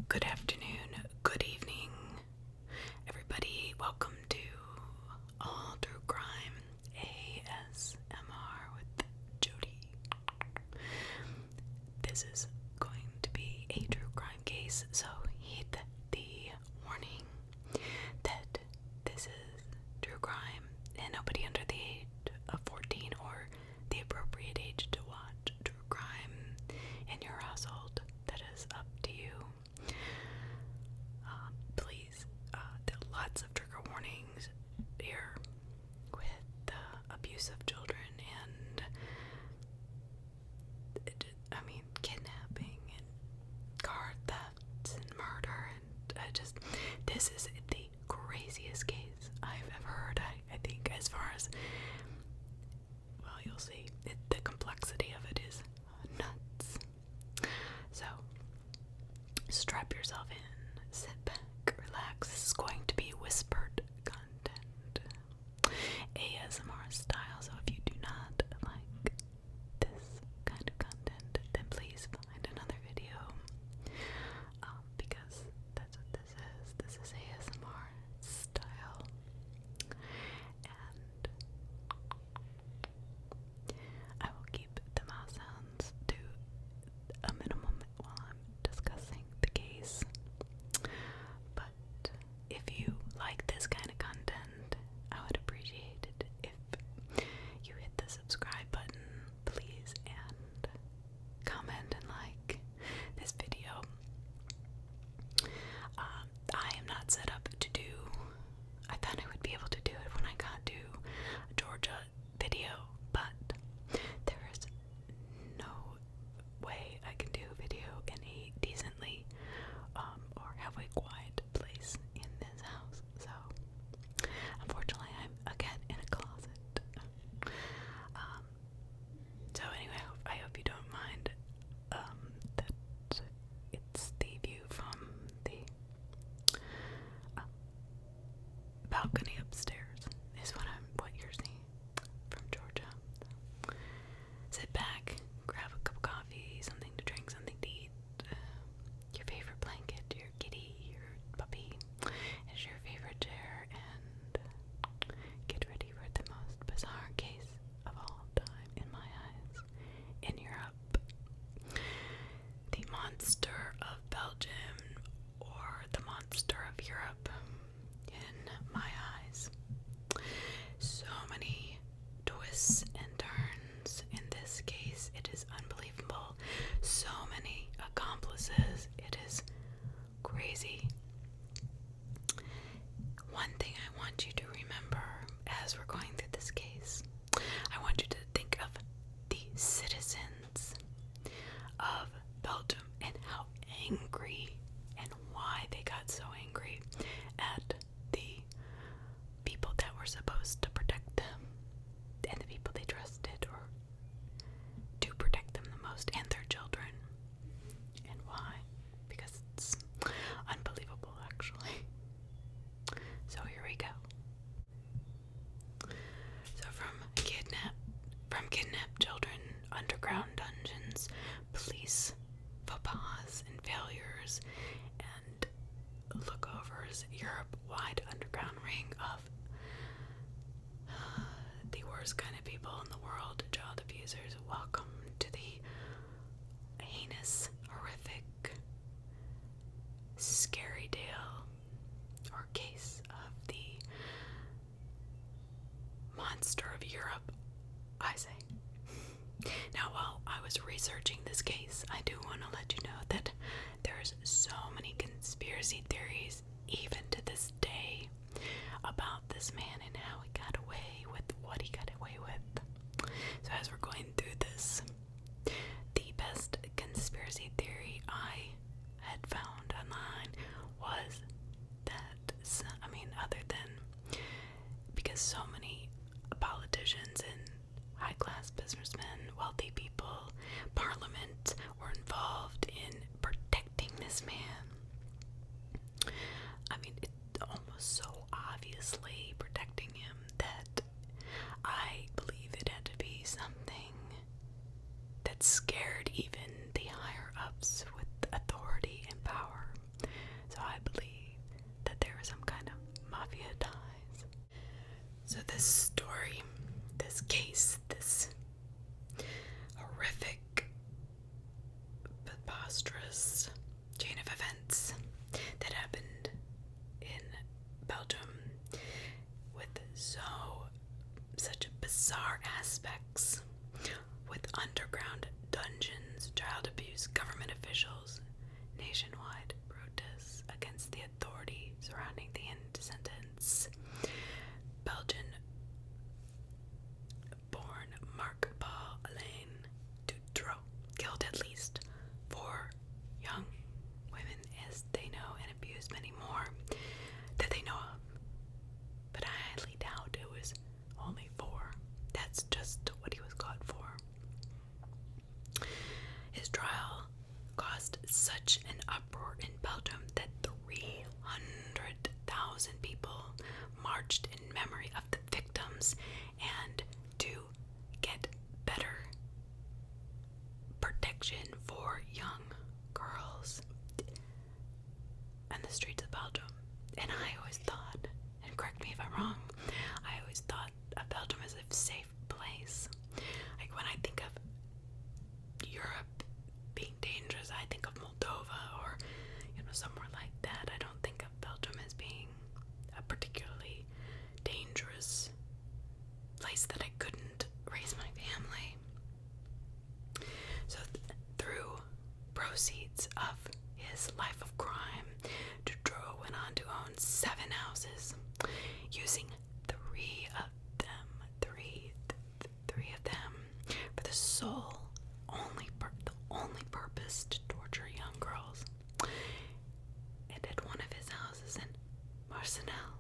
Good afternoon, good evening, everybody. Welcome to All True Crime ASMR with Jody. This is going to be a true crime case, so heed the warning that this is true crime and nobody under the age of 14 or the appropriate age to watch true crime in your household. That is up to you. Please, there are lots of trigger warnings here with abuse of children and, kidnapping and car thefts and murder, and this is the craziest case I've ever heard. I think as far as, well, you'll see, the complexity of it is nuts. So, strap yourself in, sit back, relax. This is going to be whispered content, ASMR style, so if you do not like this kind of content, then please find another video, because that's what this is. This is ASMR style, and I will keep the mouth sounds to a minimum while I'm discussing the case. But if you like this kind of content, I would appreciate it if you hit the subscribe button, please, and comment and like this video. I am not set up to do, I thought I would be able to do it when I got to a Georgia video, but there is no way I can do a video in a decently or halfway quiet place in this house. So unfortunately I'm again in a closet. So anyway, I hope you don't mind that it's the view from the balcony upstairs is what you're seeing from Georgia. Sit back, grab a cup of coffee, something to drink, something to eat. Your favorite blanket, your kitty, your puppy is your favorite chair, and get ready for the most bizarre case of all time in my eyes in Europe. The monster of Belgium, or the monster of Europe in my eyes. So many twists and turns in this case. It is unbelievable. So many accomplices. It is crazy. One thing I want you to remember as we're going through this case, I want you to think of the citizens of Belgium and how angry and why they got so angry at the people that were supposed to protect them and the people they trusted or to protect them the most, and their children. And why? Because it's unbelievable, actually. So here we go. So from kidnapped children, underground dungeons, police faux pas and failures, and lookovers, Europe-wide underground ring of the worst kind of people in the world, child abusers. Welcome to the heinous, horrific, scary tale or case of the monster of Europe, I say. Now, while I was researching this case, I do want to let you know that there's so many conspiracy theories, even to this day, about this man and how he got away with what he got away with. So as we're going through this, the best conspiracy theory I had found online was that, other than, because so many politicians and high-class businessmen, wealthy people, parliament were involved in protecting this man, anymore that they know of. But I highly doubt it was only 4. That's just what he was caught for. His trial caused such an uproar in Belgium that 300,000 people marched in memory of the victims and to get better protection for young girls in the streets of Belgium. And I always thought, and correct me if I'm wrong, I always thought of Belgium as a safe place. Like when I think of Europe being dangerous, I think of Moldova or, somewhere like that. I don't think of Belgium as being a particularly dangerous place that I couldn't raise my family. So through proceeds of his life of crime, Dutroux went on to own 7 houses, using 3 of them for the sole only purpose to torture young girls. And at one of his houses in Marcinelle,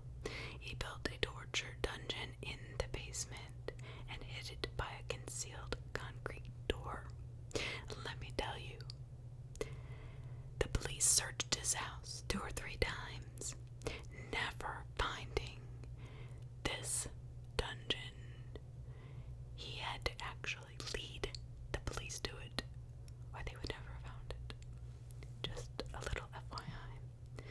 he built a torture dungeon in the basement and hid it by a concealed concrete door. Let me tell you, the police searched his house 2 or 3 times, never finding this dungeon. He had to actually lead the police to it, or they would never have found it. Just a little FYI.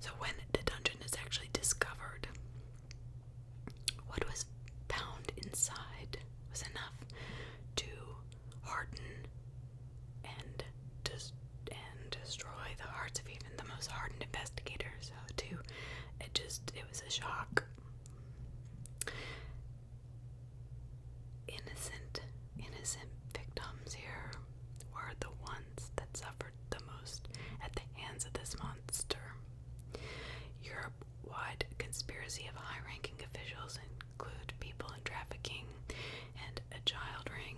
So when the dungeon is actually discovered, what was found inside was enough to harden and destroy the hearts of even the most hardened investigators. So it was a shock. Innocent victims here were the ones that suffered the most at the hands of this monster. Europe-wide conspiracy of high-ranking officials include people in trafficking and a child ring.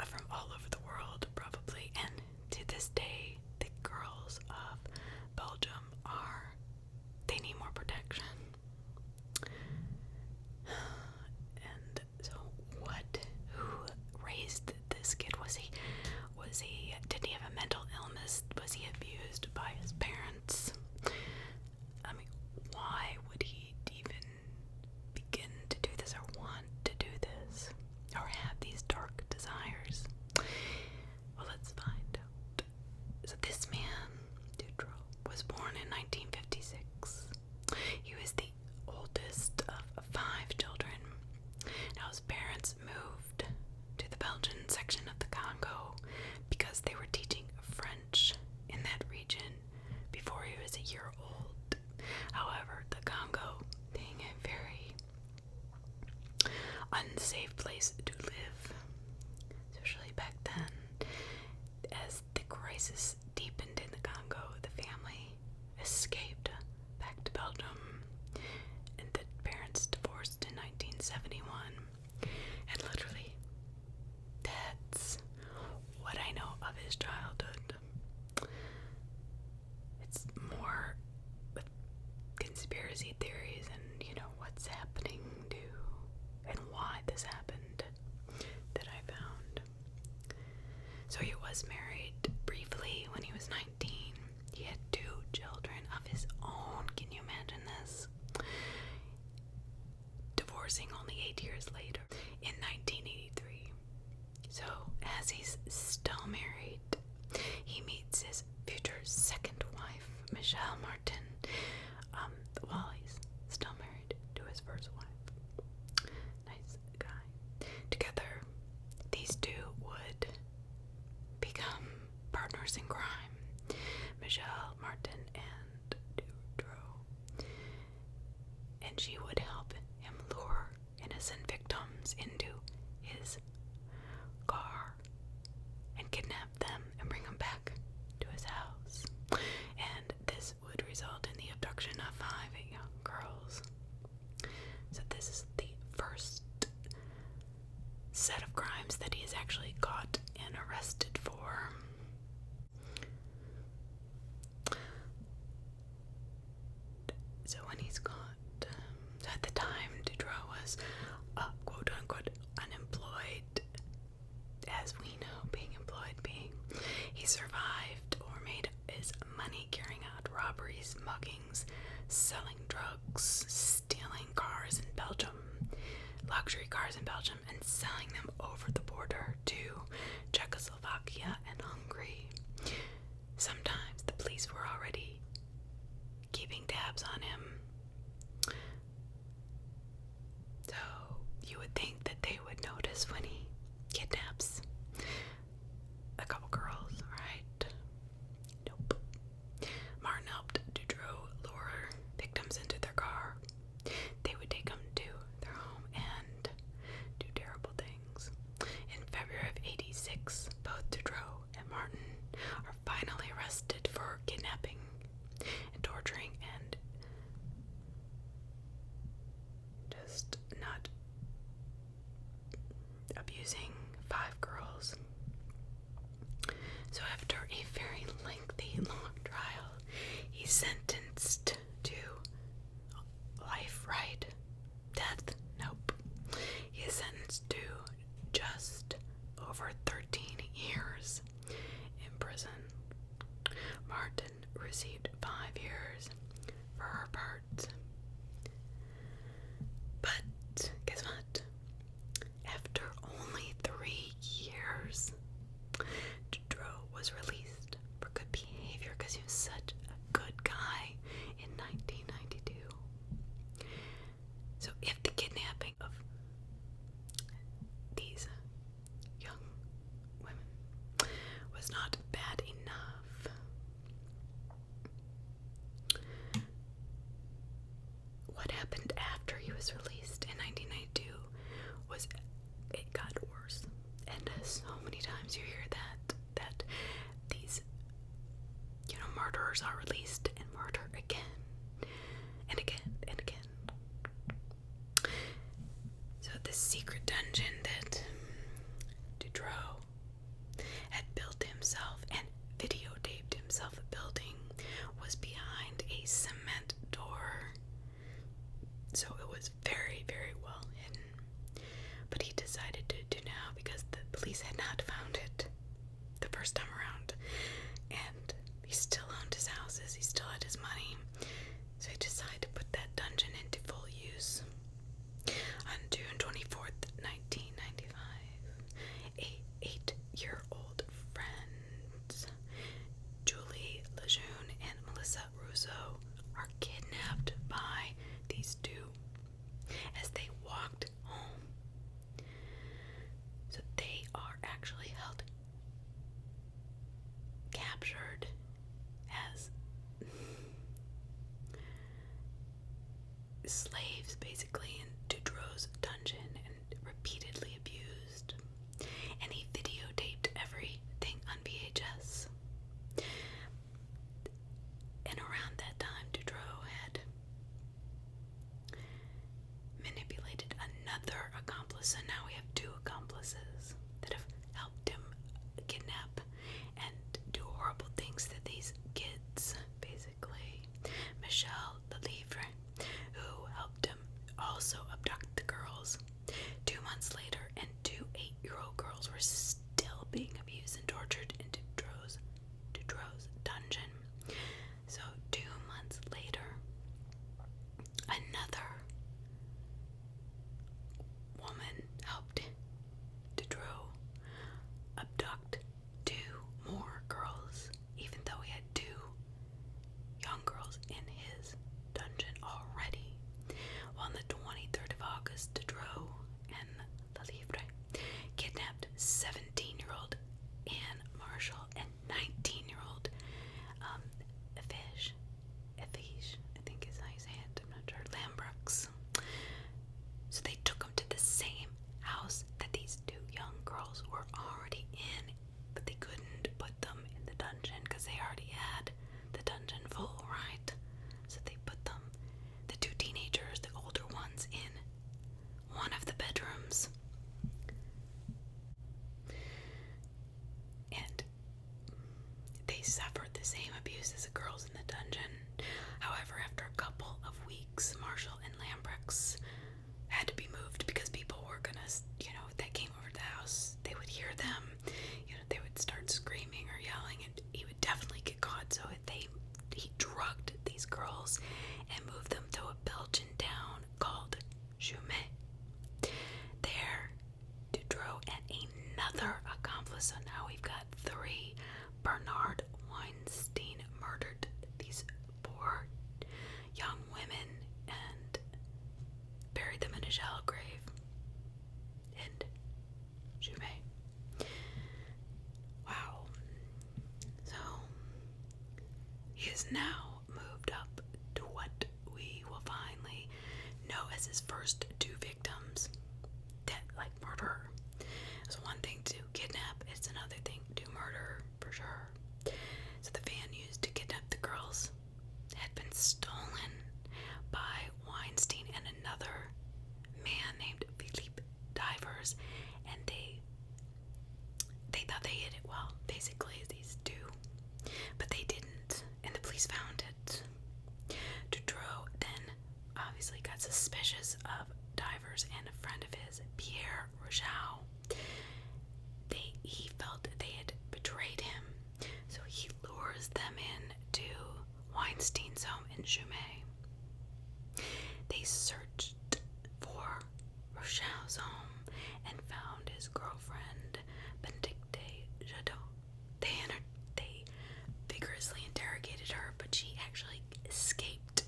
From all over the world, probably, and to this day, the girls of Belgium they need more protection. And so who raised this kid? Did he have a mental illness? Was he abused by his parents? I mean, why would he even begin to do this or want to do this? Or have these dark desires? Well, let's find out. So this man, Dutroux, was born in 1956. He was the oldest of 5 children. Now his parents moved to the Belgian section of the Congo because they were teaching French in that region before he was a year old. However, the Congo being a very unsafe place to live, especially back then, as the crisis deepened in the Congo, the family escaped back to Belgium, and the parents divorced in 1971. And literally, that's what I know of his childhood. It's more with conspiracy theories and, what's happening to and why this happened that I found. So he was married briefly when he was 19. He had 2 children of his own. Can you imagine this? Divorcing only 8 years later in 1983. So as he's still married, he meets his future second wife, Michelle Martin, while he's still married to his first wife. Nice guy. Together, these 2 would become partners in crime, Michelle Martin and Dutroux. And she would help him lure innocent victims into his car and kidnap them and bring them back to his house. And this would result in the abduction of 5 young girls. So He survived or made his money carrying out robberies, muggings, selling drugs, stealing cars in Belgium, luxury cars in Belgium, and selling them over the border to Czechoslovakia and Hungary. Sometimes the police were already keeping tabs on him. So you would think that they would notice when he kidnaps a couple girls, right? Nope. Martin helped Diderot lure victims into their car. They would take them to their home and do terrible things. In February of '86, both Diderot and Martin are finally arrested for kidnapping and torturing and just not abusing 5 girls. So after a very lengthy, long trial, he's sentenced to life, right? Death? Nope. He is sentenced to just over 13 years in prison. Martin received 5 years for her part. But guess what? After only 3 years, Diderot was released for good behavior because he was such a good guy in 1992. So if the kidnapping of these young women was not bad enough, what happened after he was released in 1992 was it got worse. And so many times you hear that these murderers are released and murder again and again and again. So the secret dungeon that Diderot had built himself and videotaped himself building was behind a cement door. So it was very, very well hidden. But he decided to do now because the police had not found it the first time around. And he still owned his houses, he still had his money. So he decided to put that dungeon into full use. On June 24th, 1995, a 8-year-old friends, Julie Lejeune and Melissa Rousseau, are kidnapped by these two as they walked home. So they are actually held captured as slaves, basically, in Diderot's dungeon and repeatedly abused. And he videotaped everything on VHS. And around that time, Diderot had manipulated another accomplice, and now we have 2 accomplices that have helped him kidnap and do horrible things to these kids, basically. Michel Lelivre, who helped him also abduct the girls. 2 months later, and 2 8-year-old girls were still being abused and tortured in Diderot's dungeon. So 2 months later, another woman helped Diderot abduct 2 more girls, even though he had 2 young girls in his dungeon already. Well, on the 23rd of August, Diderot and Lelivre kidnapped 17-year-old Anne Marshall and 19-year-old Efiche, I think is how you say it, I'm not sure, Lambrux. So they took them to the same house that these 2 young girls were already in, but they couldn't put them in the dungeon because they already had the dungeon full, right? So they put them, the 2 teenagers, the older ones, in one of the bedrooms. And they suffered the same abuse as the girls in the dungeon. However, after a couple of weeks, Marshall and Lambrux had to be moved because people were gonna, that came over to the house, they would hear them, they would start screaming or yelling So now we've got 3. Bernard Weinstein murdered these poor young women and buried them in a shallow grave in Jumet. Wow. So he is now moved up to what we will finally know as his first 2 victims. That, like, murder. It's one thing to kidnap, it's another thing to murder, for sure. So the van used to kidnap the girls had been stolen by Weinstein and another man named Philippe Divers, and they thought they hid it well, basically, these 2. But they didn't, and the police found it. Dutro then obviously got suspicious of Divers and a friend of his, Pierre Rochelle. He felt that they had betrayed him, so he lures them in to Weinstein's home in Jumet. They searched for Rochelle's home and found his girlfriend, Benedicte Jadot. They vigorously interrogated her, but she actually escaped,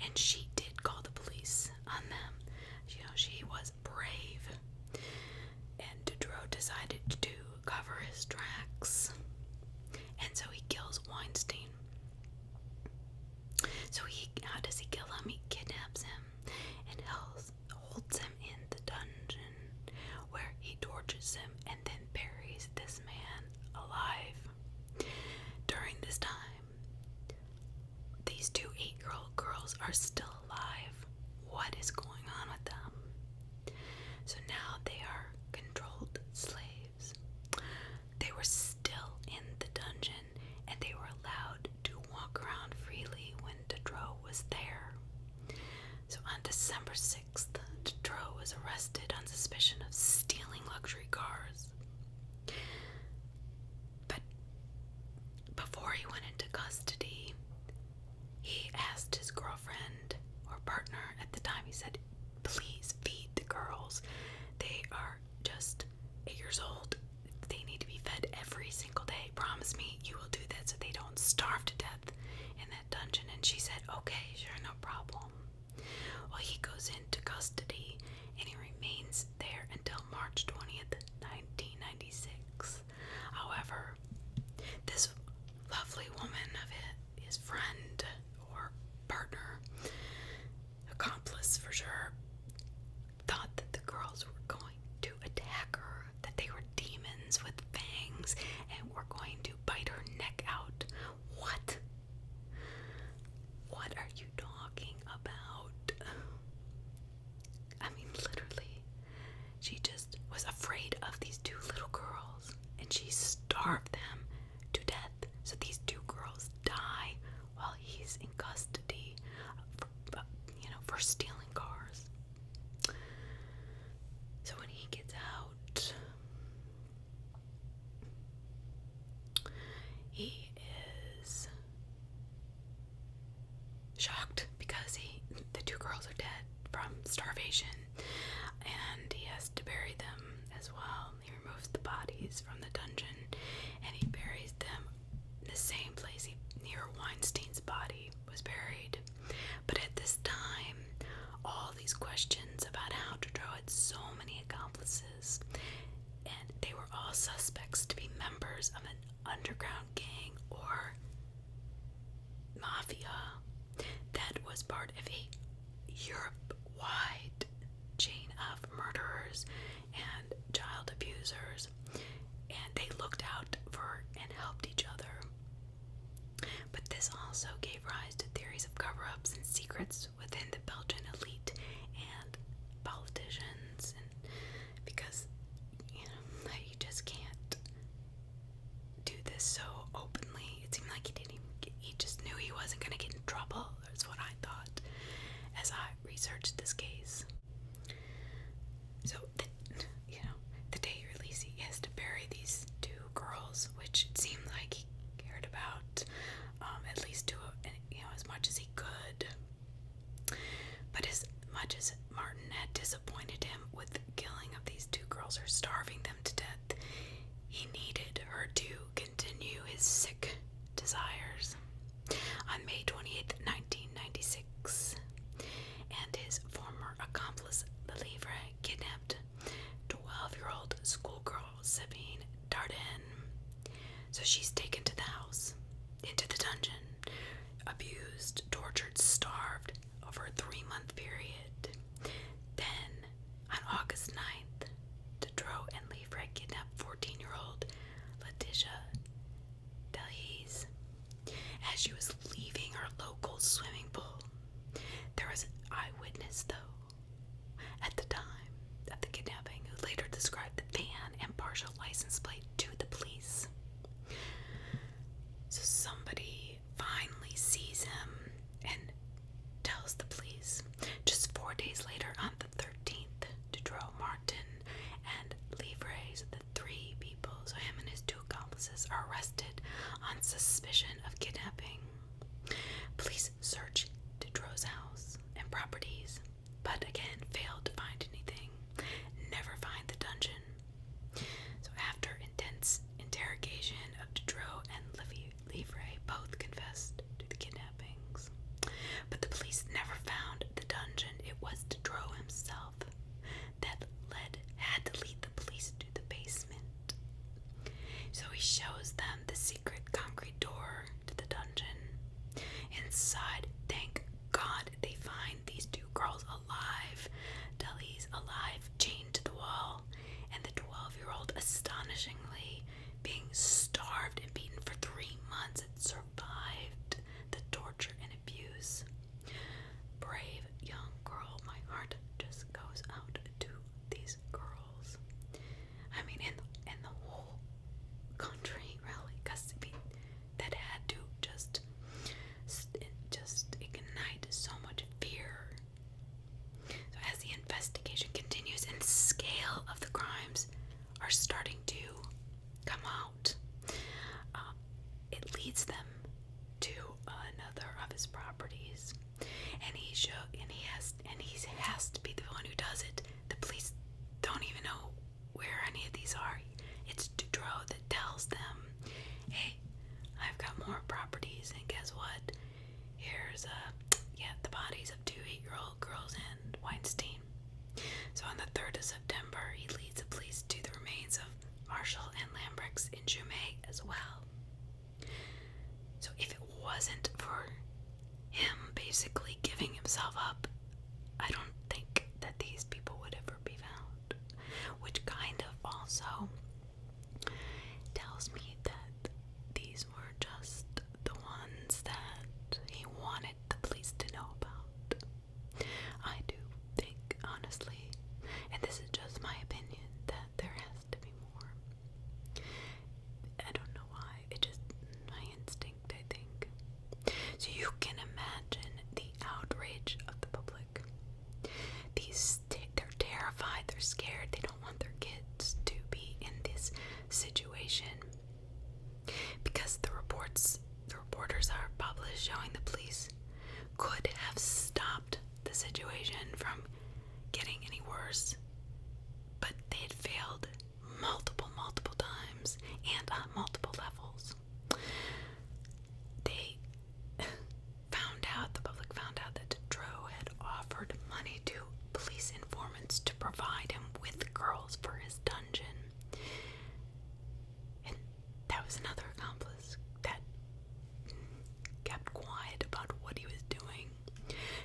and she did call the police on them. She was brave, and Diderot decided to cover his tracks, and so he kills Weinstein. So how does he kill him? He kidnaps him and holds him in the dungeon, where he tortures him and then buries this man alive. During this time, these 2 8-year-old girls are still alive. What is going on with them? So now they are controlled slaves. They were still in the dungeon, and they were allowed to walk around freely when Diderot was there. So on December 6th, Diderot was arrested on suspicion of stealing luxury cars. But before he went into custody, he asked his girlfriend or partner at the time, he said, "Please feed the girls. They are just 8 years old. They need to be fed every single day. Promise me you will do that so they don't starve to death in that dungeon." And she said, "Okay, sure, no problem." Well, he goes into custody, and he remains there until March 20th, 1996. However, this lovely woman of his friend or partner, accomplice for sure, thought that the girls were going to attack her, that they were demons with fangs and were going to bite her neck out. What? What are you talking about? I mean, literally, she just was afraid of these 2 little girls, and she starved them to death. So these 2 girls die while he's in custody for stealing cars. So when he gets out, he is shocked because the 2 girls are dead from starvation, and he has to bury them as well. He removes the bodies from the dungeon, and he buries them in the same place near Weinstein's body was buried. But at this time, all these questions about how Diderot had so many accomplices, and they were all suspects to be members of an underground gang or mafia that was part of a Europe-wide chain of murderers and child abusers, and they looked out for and helped each other. But this also gave rise to theories of cover-ups and secrets within the Belgian elite and politicians, and because you just can't do this so openly. It seemed like he just knew he wasn't going to get in trouble. That's what I thought as I researched this case. So the day he released, he has to bury So she's taken to the house, into the dungeon, abused, tortured, starved over a 3-month period. Then, on August 9th, Dedreau and Livre kidnapped 14-year-old Letitia Delhaize as she was leaving her local swimming pool. There was an eyewitness, though, at the time of the kidnapping, who later described the van and partial license plate to the police. So somebody finally sees him and tells the police. Just 4 days later, on the 13th, Dedreau, Martin, and Livre, the 3 people, so him and his 2 accomplices, are arrested on suspicion of kidnapping. Police search Dedreau's house and properties, but again failed to find anything. Never find the dungeon. So after intense interrogation of Dedreau and Livre, both confessed to the kidnappings. But the police never found the dungeon. It was Dedreau himself that had to lead the police to the basement. So he shows them the secret concrete door to the dungeon. Inside, thank God, they find these 2 girls alive. Delhaize alive, chained to the wall, and the 12-year-old astonishingly being starved and beaten for 3 months had survived the torture and abuse. Brave young girl. My heart just goes out to these girls. I mean, in the whole country, really, because that had to just ignite so much fear. So as the investigation continues and the scale of the crimes are starting to come out, it leads them to another of his properties, and he has to be the one who does it. The police don't even know where any of these are. It's Dedreau that tells them, "Hey, I've got more properties, and guess what? Here's the bodies of 2 8-year-old girls and Weinstein." So on the 3rd of September, he leads the police to the remains of Marshall and Lambrex in Jumet as well. So if it wasn't for him basically giving himself up, I don't think that these people would ever be found. Which kind of also tells me that these were just the ones that he wanted the police to know about. I do think, honestly, and this is just my opinion, that there has to be more. I don't know why. It just, my instinct, I think. So you can imagine the outrage of the public. They're terrified, they're scared, they don't want their kids to be in this situation. Because the reporters are published showing the police could have stopped the situation from getting any worse, but they had failed multiple times and on multiple levels. The public found out that Dedreau had offered money to police informants to provide him with girls for his dungeon. And that was another accomplice that kept quiet about what he was doing.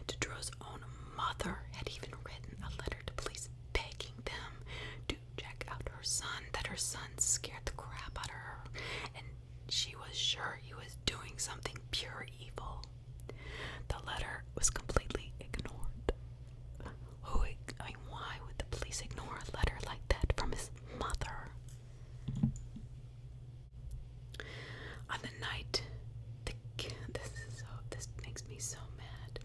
Dedreau's own mother had even written a letter to police begging them to check out her son, that her son scared the crap out of her, and she was sure he was doing something pure evil. The letter was completely ignored. Why would the police ignore a letter like that from his mother? On the night, this makes me so mad,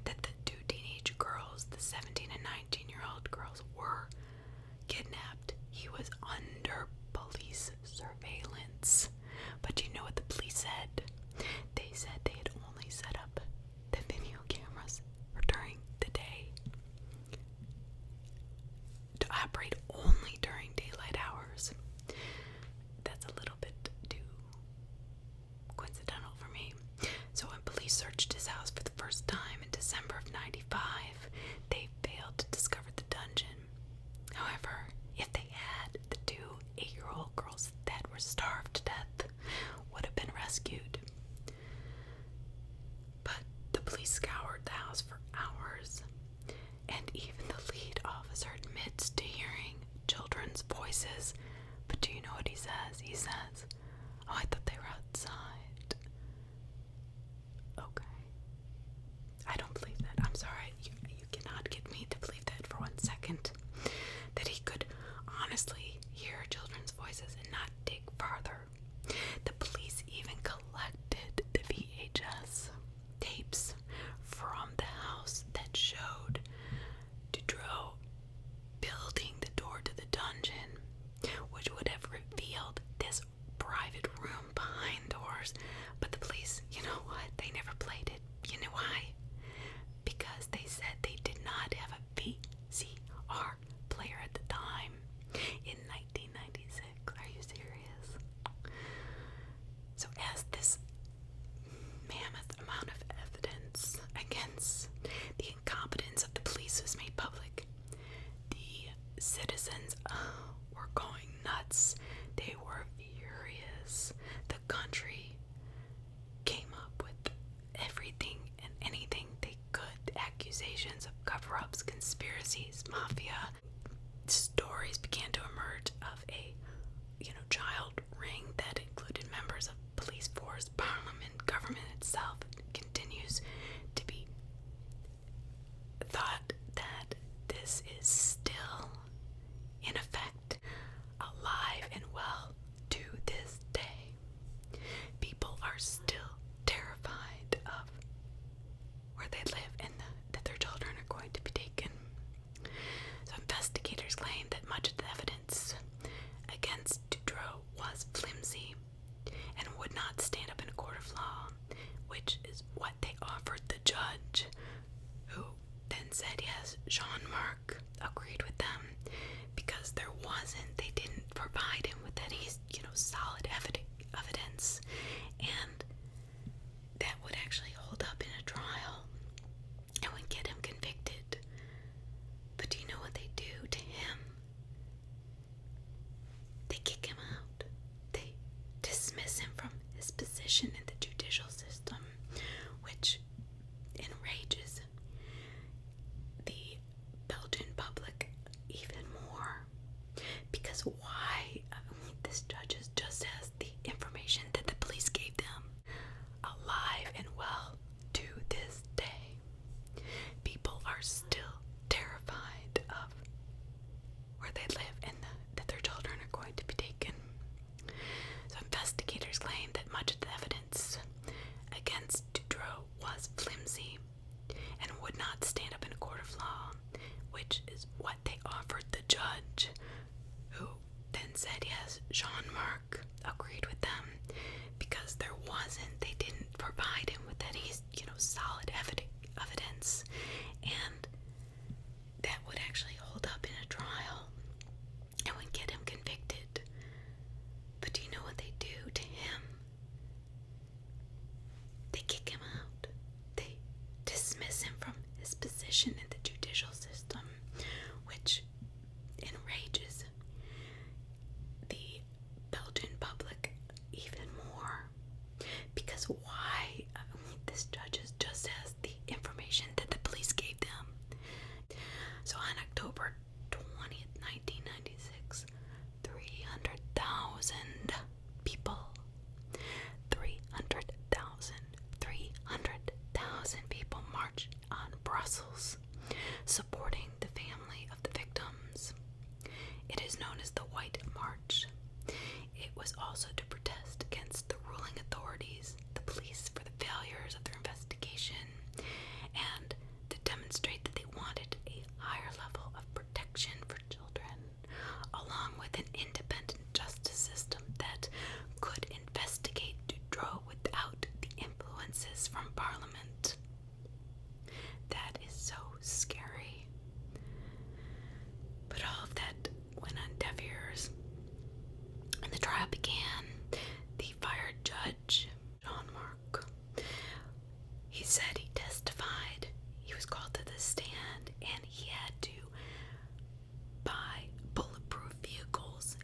that the 2 teenage girls, the 17 and 19-year-old girls, were kidnapped. He was under police surveillance. But you know what the police said? They said they had only set up the video cameras during the day, to operate only during daylight hours. That's a little bit too coincidental for me. So when police searched his house for the first time in December of 95, they failed to discover the dungeon. However, if they had the 2 8-year-old girls that were starved to death, says, "Oh, I thought they were outside." Okay. I don't believe that. I'm sorry. You cannot get me to believe that for 1 second. That he could honestly hear children's voices and not dig farther. The police even collected the VHS tapes from the house that showed Diderot building the door to the dungeon, which would have revealed this private room behind doors. But the police, you know what? They never played it. You know why? Because they said they did not have a VCR player at the time in 1996. Are you serious? So as this mammoth amount of evidence against the incompetence of the police was made public, the citizens were going nuts. They were furious. The country came up with everything and anything they could. Accusations of cover-ups, conspiracies, mafia. Stories began to emerge of a, child ring that included members of police force, parliament, government itself. Continues to be thought that this is still in effect, alive and well to this day. People are still terrified of where they live and that their children are going to be taken. So investigators claim that much of the evidence against Diderot was flimsy and would not stand up in a court of law, which is what they offered the judge, who then said yes. Jean-Marc agreed with them because they didn't provide him with any, solid evidence, and that would actually hold up in a trial and would get him convicted. But do you know what they do to him? They kick him out. They dismiss him from his position in the judicial system, which enrages the Belgian public even more. Because why? This judge just has the information that the police gave them, alive and well to this day. People are still terrified of where they live and that their children are going to be taken. So investigators claim that much of the evidence against Diderot was flimsy and would not stand up in a court of law, which is what they offered the judge, who then said yes. Jean-Marc agreed with them because they didn't provide him with any, solid evidence, and that would actually hold up in a trial and would get him convicted. But do you know what they do to him? They kick him out. They dismiss him from his position in the judicial system, which enrages the Belgian public even more. Because why? This judge just has the information that the police gave them. So on October 20th, 1996, 300,000 people, 300,000 people marched on Brussels, supporting the family of the victims. It is known as the White March. It was also to protest against the ruling authorities, the police, for the failures of their investigation, and to demonstrate that they wanted a higher level of protection for children, along with an independent justice system that could investigate Diderot without the influences from Parliament. That is so scary. But all of that went on deaf ears. When the trial began, the fired judge, Jean-Marc, he said he testified. He was called to the stand, and he had to buy bulletproof vehicles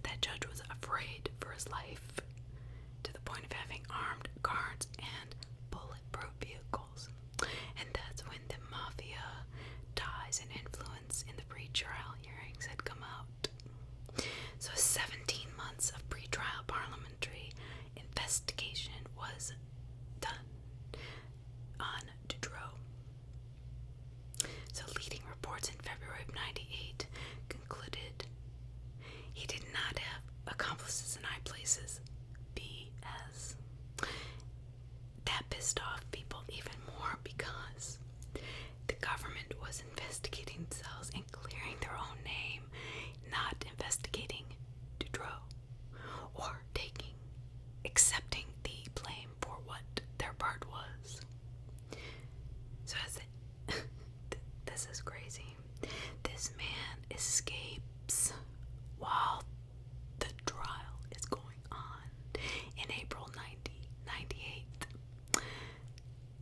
that judge was afraid for his life to the point of having armed guards and bulletproof vehicles. And that's when the mafia ties and influence in the pre-trial hearings had come out. So 17 months of pre-trial parliamentary investigation was done on Diderot. So leading reports in February of 98 concluded he did not have accomplices in high places. BS. That pissed off people even more because the government was investigating themselves and clearing their own name, not investigating Diderot or accepting the blame for what their part was. So this is crazy. This man escapes while the trial is going on in April 1998.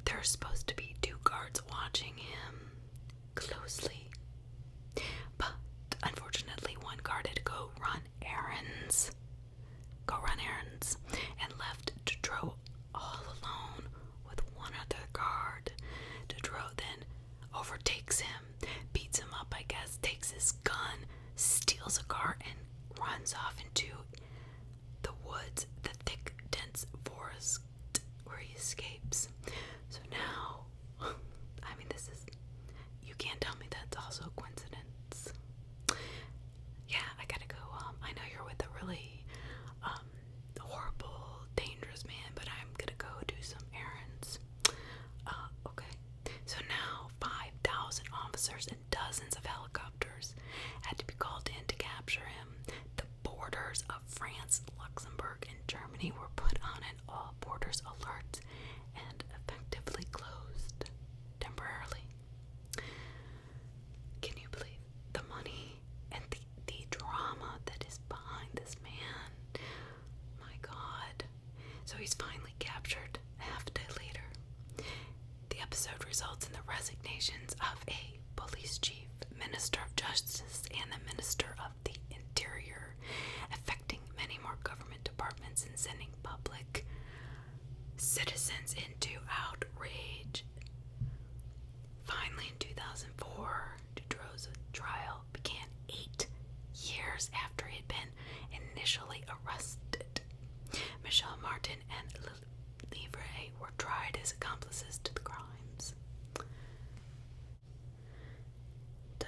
There's supposed to be 2 guards watching him closely, but unfortunately one guard had to go run errands, and left Diderot all alone with one other guard. Diderot then overtakes him, beats him up, I guess, takes his gun, steals a car, and runs off into the woods, the thick, dense forest where he escapes. So now, I mean, you can't tell me that's also a coincidence. Yeah, I gotta go. I know you're with a really horrible, dangerous man, but I'm gonna go do some errands. Okay. So now 5,000 officers and dozens of helicopters had to be called in to capture him. The borders of France, Luxembourg, and Germany were put on an all borders alert and effectively closed temporarily. Can you believe the money and the drama that is behind this man? My God. So he's finally captured half a day later. The episode results in the resignations of a police chief, minister of justice, and the minister of the interior, affecting many more government departments and sending public citizens into outrage. Finally, in 2004, Diderot's trial began 8 years after he had been initially arrested. Michel Martin and Livre were tried as accomplices to the crimes. So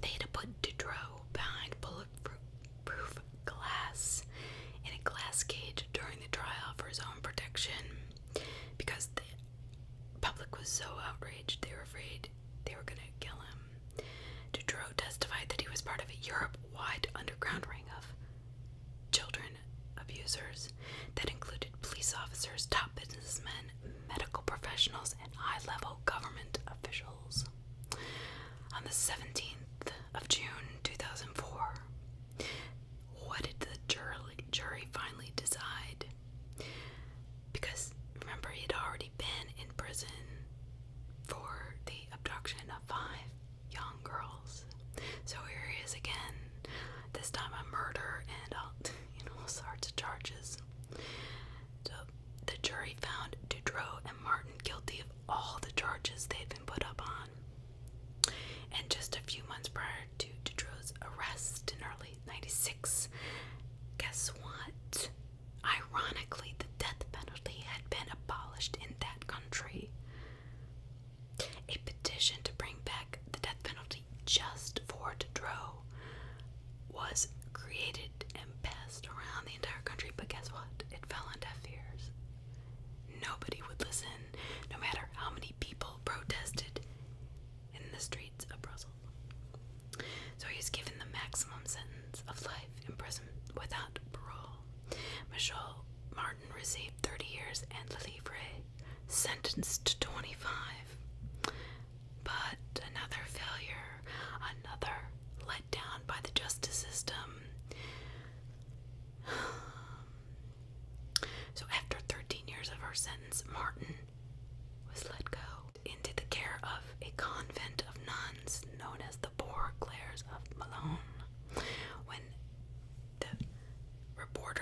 they had to put Diderot behind bulletproof glass in a glass cage during the trial for his own protection because the public was so outraged they were afraid they were going to kill him. Diderot testified that he was part of a Europe-wide underground ring of children abusers that included police officers, top businessmen, medical professionals, and high-level government officials. On the 17th of June 2004, what did the jury finally decide? Because remember, he had already been in prison for the abduction of 5 young girls. So here he is again, this time a murder and all sorts of charges. So the jury found Diderot and Martin guilty of all the charges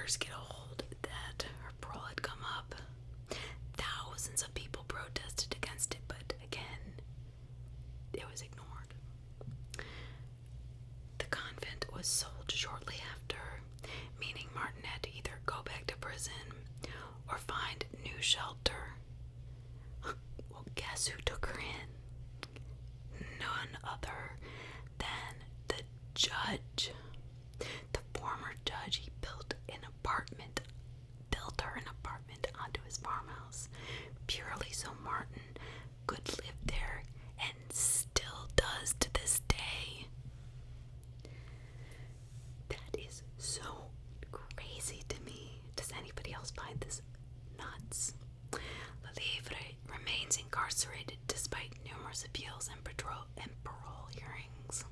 first get a hold that her parole had come up, thousands of people protested against it, but again, it was ignored. The convent was sold shortly after, meaning Martin had to either go back to prison or find new shelter. Well, guess who took her in? None other than the judge. The former judge. He built her an apartment onto his farmhouse, purely so Martin could live there, and still does to this day. That is so crazy to me. Does anybody else find this nuts? Lelivre remains incarcerated despite numerous appeals and parole hearings.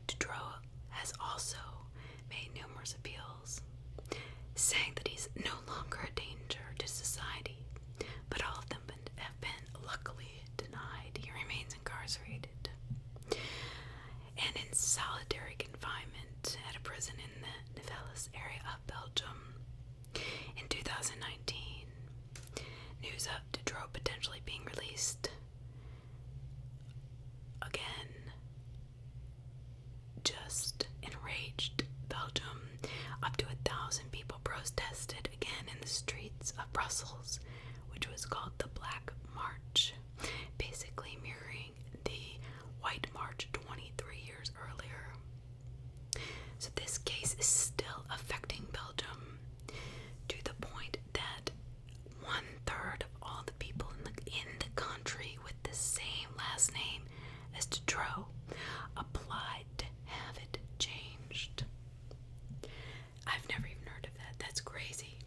Diderot has also made numerous appeals, saying that he's no longer a danger to society, but all of them have been luckily denied. He remains incarcerated and in solitary confinement at a prison in the Nivelles area of Belgium. In 2019, news of Diderot potentially being released again just enraged Belgium. Up to 1,000 people protested again in the streets of Brussels, which was called the Black March, basically mirroring the White March 23 years earlier. So this case is still affecting Belgium to the point that 1/3 of all the people in the country with the same last name as Diderot applied to have it changed. I've never even heard of that. That's crazy.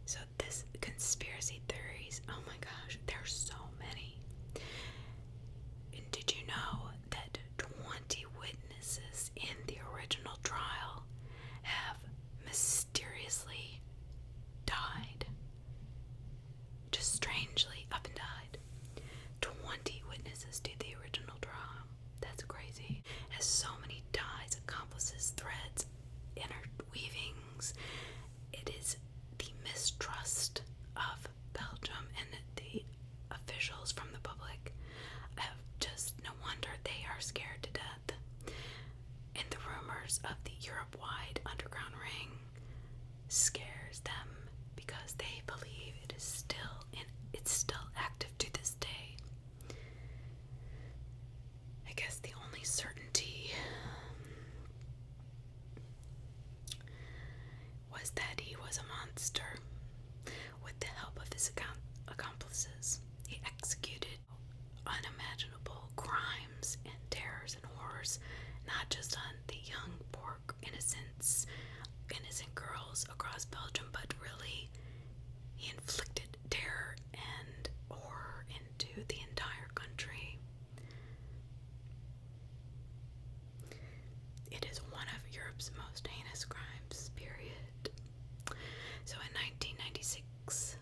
So this conspiracy theories, oh my gosh, there's so many. And did you know that 20 witnesses in the original trial have mysteriously died? Just strangely up and died. 20 witnesses to the original trial. That's crazy. Has so many ties, accomplices, threads, interweavings. It is the mistrust of Belgium and the officials from the public. No wonder they are scared to death. And the rumors of the Europe-wide underground ring scares them because they believe it's still active to this day. I guess the only certainty was that he was a monster. With the help of his accomplices, he executed unimaginable crimes and terrors and horrors, not just on the young, poor, innocent girls across Belgium, but really he inflicted terror and horror into the entire country. It is one of Europe's most heinous crimes, period. So in 1996,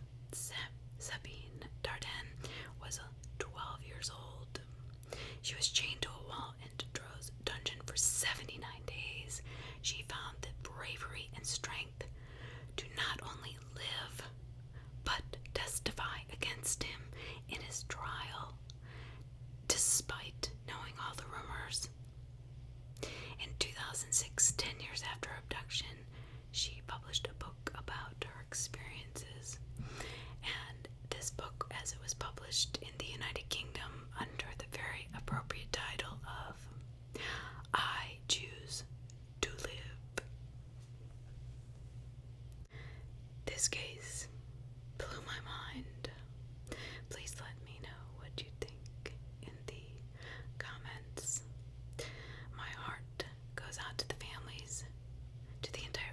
Sabine Dardenne was 12 years old. She was chained to a wall in Diderot's dungeon for 79 days. She found the bravery and strength to not only live, but testify against him in his trial, despite knowing all the rumors. In 2006, 10 years after her abduction, she published a book about her experiences. And this book, as it was published in the United Kingdom under the very appropriate title of I Choose to Live. This case blew my mind. Please let me know what you think in the comments. My heart goes out to the families, to the entire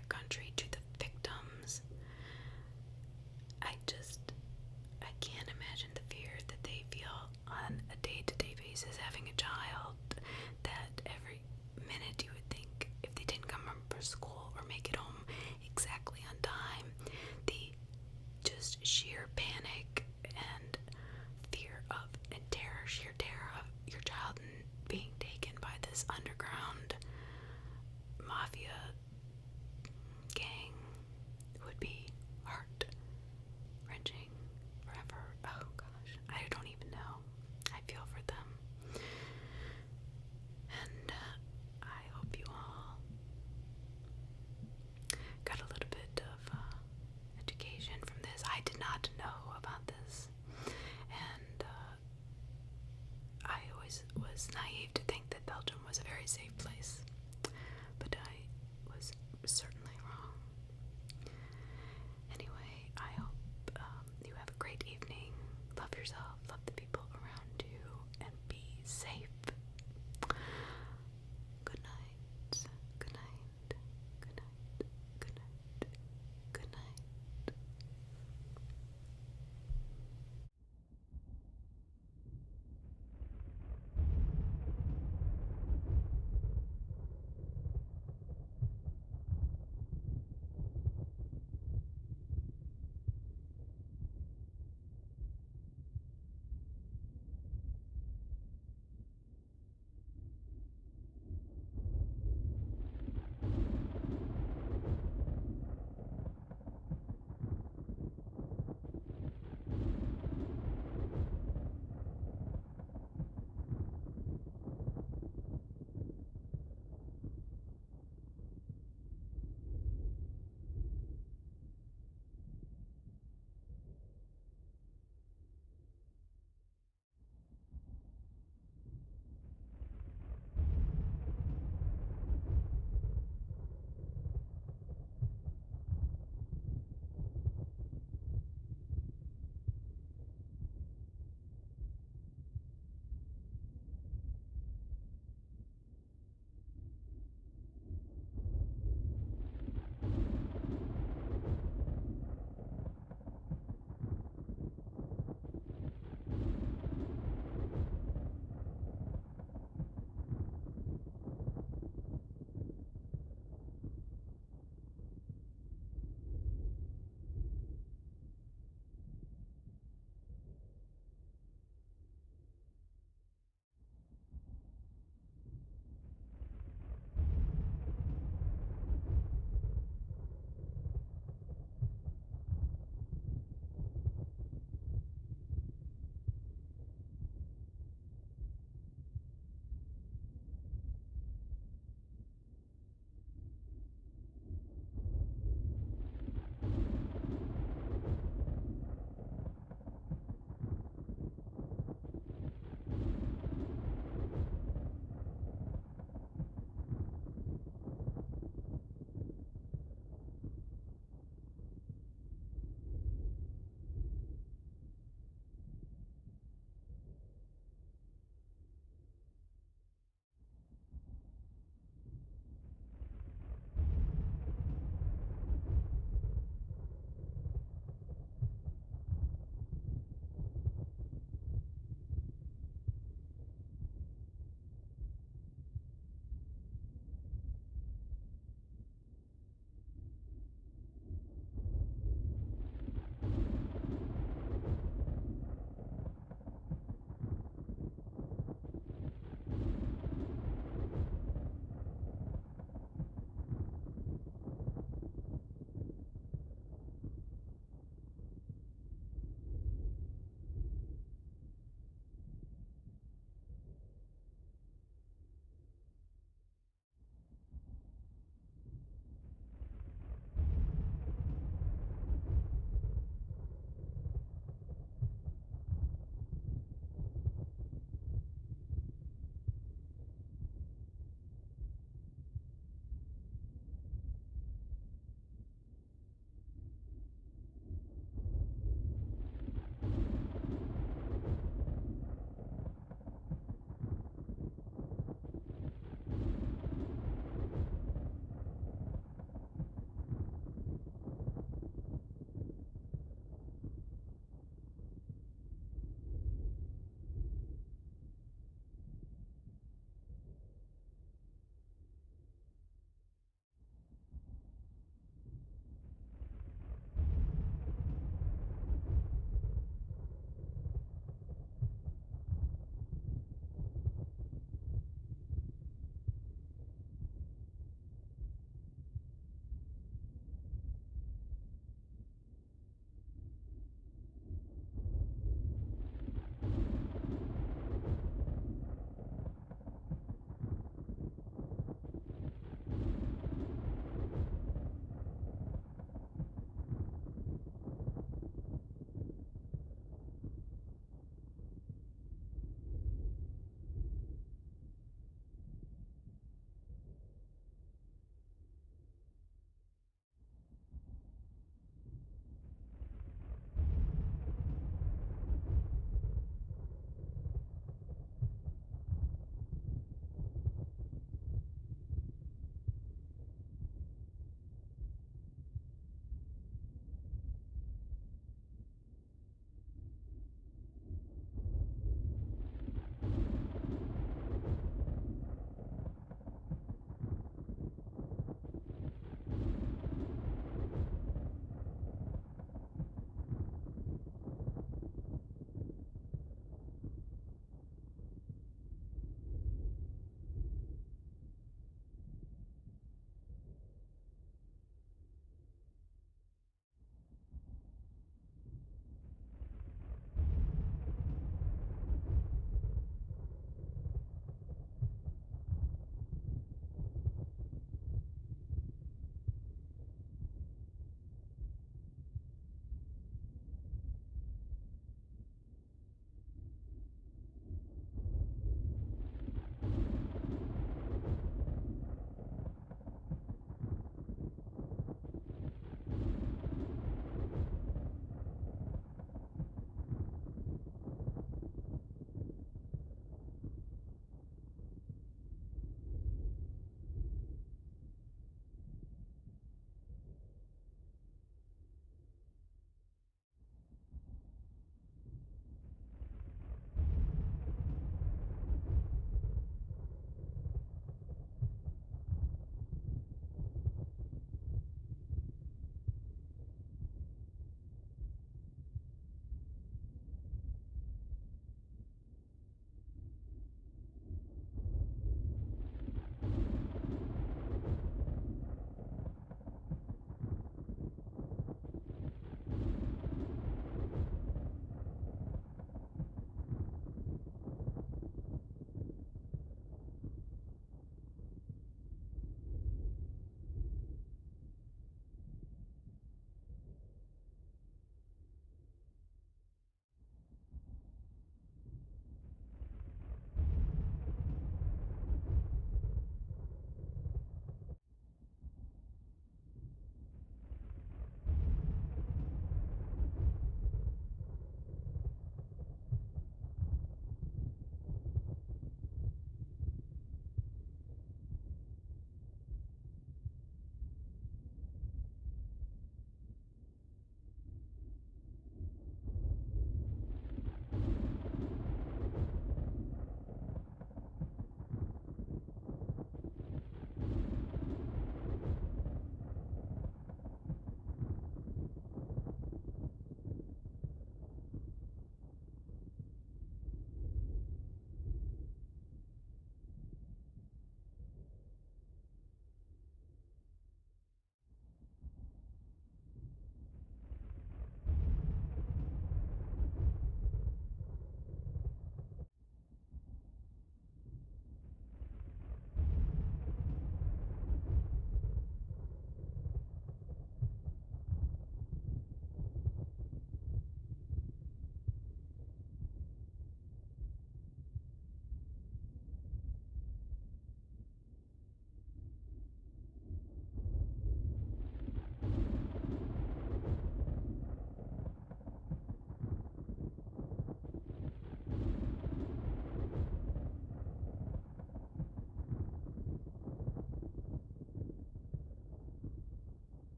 was a very safe